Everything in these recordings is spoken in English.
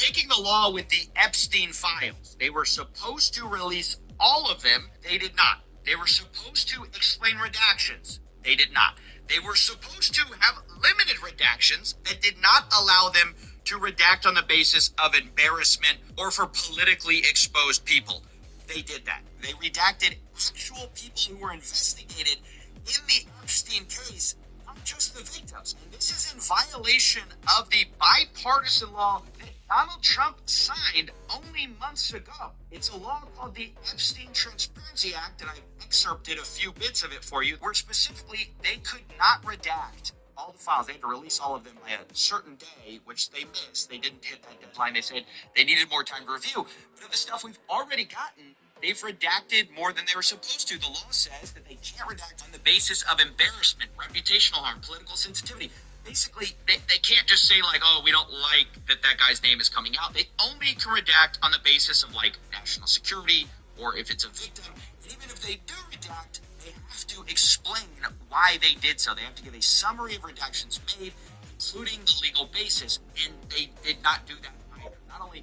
breaking the law with the Epstein files. They were supposed to release all of them. They did not. They were supposed to explain redactions. They did not. They were supposed to have limited redactions that did not allow them to redact on the basis of embarrassment or for politically exposed people. They did that. They redacted actual people who were investigated in the Epstein case, not just the victims. And this is in violation of the bipartisan law that Donald Trump signed only months ago. It's a law called the Epstein Transparency Act, and I've excerpted a few bits of it for you, where specifically they could not redact all the files. They had to release all of them by a certain day, which they missed. They didn't hit that deadline. They said they needed more time to review. But of the stuff we've already gotten, they've redacted more than they were supposed to. The law says that they can't redact on the basis of embarrassment, reputational harm, political sensitivity. Basically, they can't just say, like, oh, we don't like that guy's name is coming out. They only can redact on the basis of, like, national security or if it's a victim. And even if they do redact, they have to explain why they did so. They have to give a summary of redactions made, including the legal basis. And they did not do that either. Not only...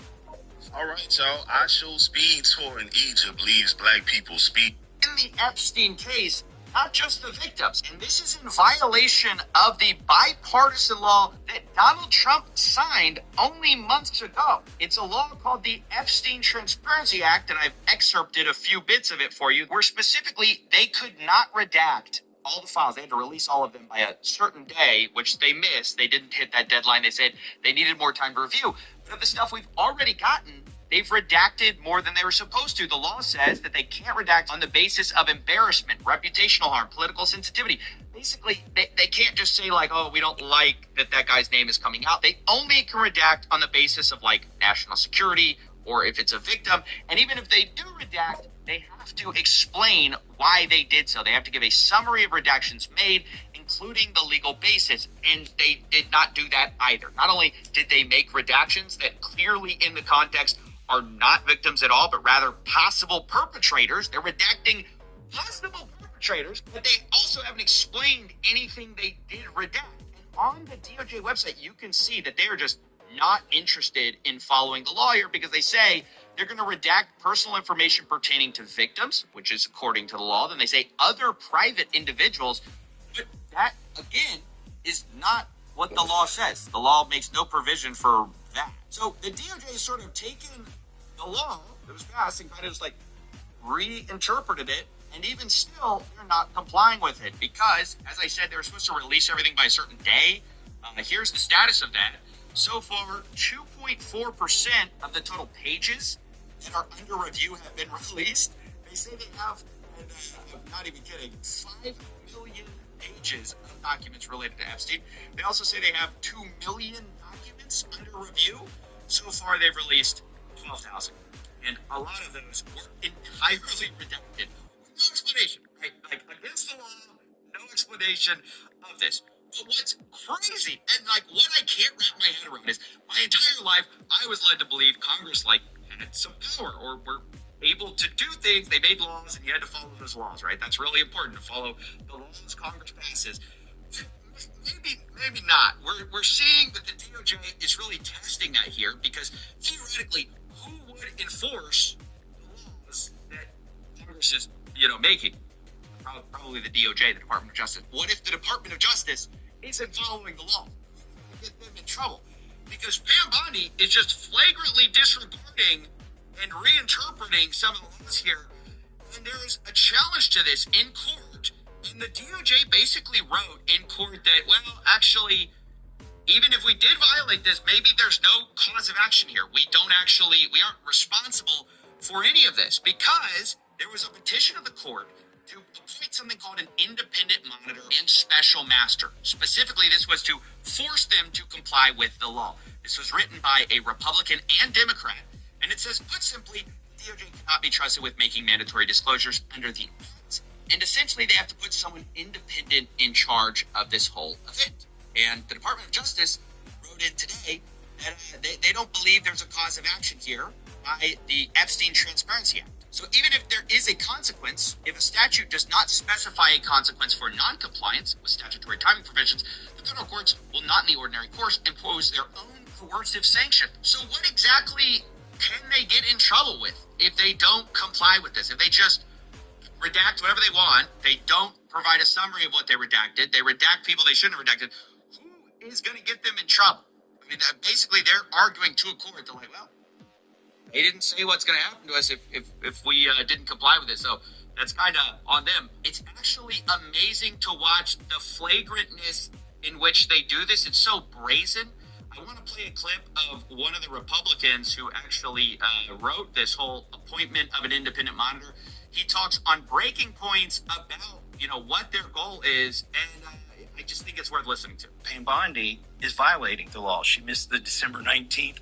All right, so I show speed tour in Egypt leaves black people speed. In the Epstein case, not just the victims. And this is in violation of the bipartisan law that Donald Trump signed only months ago. It's a law called the Epstein Transparency Act, and I've excerpted a few bits of it for you, where specifically they could not redact all the files. They had to release all of them by a certain day, which they missed. They didn't hit that deadline. They said they needed more time to review. But of the stuff we've already gotten, they've redacted more than they were supposed to. The law says that they can't redact on the basis of embarrassment, reputational harm, political sensitivity. Basically, they can't just say, like, oh, we don't like that guy's name is coming out. They only can redact on the basis of, like, national security or if it's a victim. And even if they do redact, they have to explain why they did so. They have to give a summary of redactions made, including the legal basis, and they did not do that either. Not only did they make redactions that clearly in the context are not victims at all, but rather possible perpetrators. They're redacting possible perpetrators, but they also haven't explained anything they did redact. And on the DOJ website, you can see that they are just not interested in following the law here, because they say they're going to redact personal information pertaining to victims, which is according to the law. Then they say other private individuals, but that, again, is not what the law says. The law makes no provision for that. So the DOJ has sort of taken the law that was passed and kind of just like reinterpreted it, and even still they're not complying with it because, as I said, they were supposed to release everything by a certain day. Here's the status of that. So far, 2.4% of the total pages that are under review have been released. They say they have, and I'm not even kidding, 5 million pages of documents related to Epstein. They also say they have 2 million documents under review. So far, they've released 12,000. And a lot of those were entirely redacted. No explanation, right? Like, against the law, no explanation of this. But what's crazy, and like what I can't wrap my head around, is my entire life, I was led to believe Congress, like, had some power or were able to do things. They made laws and you had to follow those laws, right? That's really important, to follow the laws Congress passes. Maybe not. We're seeing that the DOJ is really testing that here, because theoretically, who would enforce the laws that Congress is, making? Probably the DOJ, the Department of Justice. What if the Department of Justice isn't following the law? Get them in trouble. Because Pam Bondi is just flagrantly disregarding and reinterpreting some of the laws here. And there is a challenge to this in court. And the DOJ basically wrote in court that, well, actually, even if we did violate this, maybe there's no cause of action here. We aren't responsible for any of this, because there was a petition of the court to appoint something called an independent monitor and special master. Specifically, this was to force them to comply with the law. This was written by a Republican and Democrat, and it says, put simply, the DOJ cannot be trusted with making mandatory disclosures under the act. And essentially, they have to put someone independent in charge of this whole event. And the Department of Justice wrote in today that they don't believe there's a cause of action here by the Epstein Transparency Act. So even if there is a consequence, if a statute does not specify a consequence for noncompliance with statutory timing provisions, the federal courts will not in the ordinary course impose their own coercive sanction. So what exactly can they get in trouble with if they don't comply with this? If they just redact whatever they want, they don't provide a summary of what they redacted, they redact people they shouldn't have redacted, who is going to get them in trouble? I mean, basically, they're arguing to a court. They're like, well, they didn't say what's going to happen to us if we didn't comply with this. So that's kind of on them. It's actually amazing to watch the flagrantness in which they do this. It's so brazen. I want to play a clip of one of the Republicans who actually wrote this whole appointment of an independent monitor. He talks on breaking points about, what their goal is, and I just think it's worth listening to. Payne Bondi is violating the law. She missed the December 19th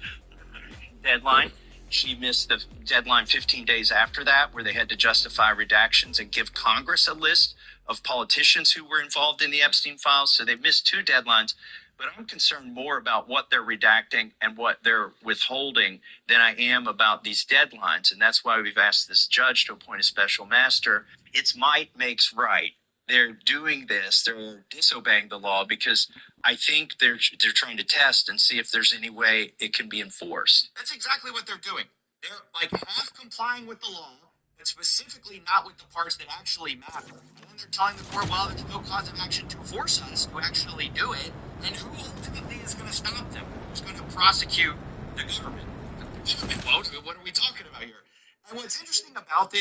deadline. She missed the deadline 15 days after that, where they had to justify redactions and give Congress a list of politicians who were involved in the Epstein files. So they missed 2 deadlines. But I'm concerned more about what they're redacting and what they're withholding than I am about these deadlines. And that's why we've asked this judge to appoint a special master. It's might makes right. They're doing this. They're disobeying the law because I think they're trying to test and see if there's any way it can be enforced. That's exactly what they're doing. They're like half complying with the law, but specifically not with the parts that actually matter. And then they're telling the court, well, there's no cause of action to force us to actually do it. And who ultimately is going to stop them? Who's going to prosecute the government? The government won't. What are we talking about here? And what's interesting about this